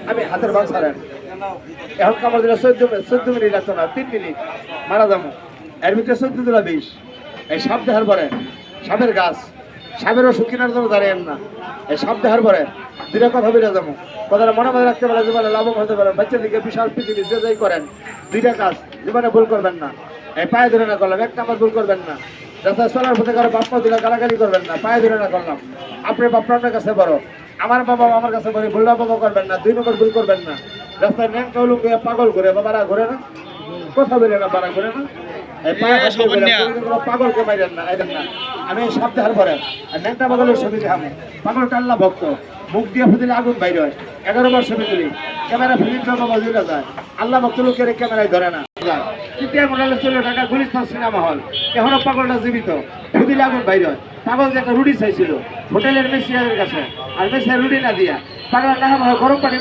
আমি হাতের বাল ছাড়েন এখন কামড় দিলে 14 মিনিট লাগতো না, 3 মিনিট মারা যাবো। এর ভিতরে 14 দিলা 20। এই সাপ দেখার পরে সাপের গাছ, সাপের ওষুধ কেনার জন্য দাঁড়িয়েন না। এই সাপ দেখার পরে দুটা কথা বেরিয়ে যাবো, কথাটা মনে মনে রাখতে পারে, জীবনে লাভবান হতে পারেন। বাচ্চার দিকে বিশাল পৃথিবী যে যাই করেন, দুইটা কাজ জীবনে ভুল করবেন না। এই পায়ে ধরে না করলাম, এক নাম্বার ভুল করবেন না। রাস্তায় চলার পথে কারো বাপ মা দিলে গালাগালি করবেন না, পায়ে ধরে না করলাম। আপনার বাপ আপনার কাছে বড়, আমার বাবা আমার কাছে বড়, ভুলটা বাবা করবেন না। 2 নম্বর ভুল করবেন না, রাস্তায় ন্যাং কাউলুক পাগল ঘুরে, বাবারা ঘুরে না, কথা বলে না, বারা ঘুরে না, পাগলকে মাইরেন না, আইরেন না। আমি সব দেখার পরে ন্যাংটা পাগলের ছবি দেখাবো। পাগলটা আল্লাহ ভক্ত, মুখ দিয়ে ফুদিলে আগুন বাইর হয়। 11 বার ছবি তুলি, ক্যামেরা ফিল্ম জমা বাজিয়ে যায়। আল্লাহ ভক্ত লোকের ক্যামেরায় ধরে না। টাকা গুলিস্তান সিনেমা হল, এখনো পাগলটা জীবিত, ফুদিলে আগুন বাইর হয়। পাগল যে একটা রুটি চাইছিল হোটেলের মেসিয়ারের কাছে, আর মেসিয়ার রুটি না দিয়া পাগল না গরম পানি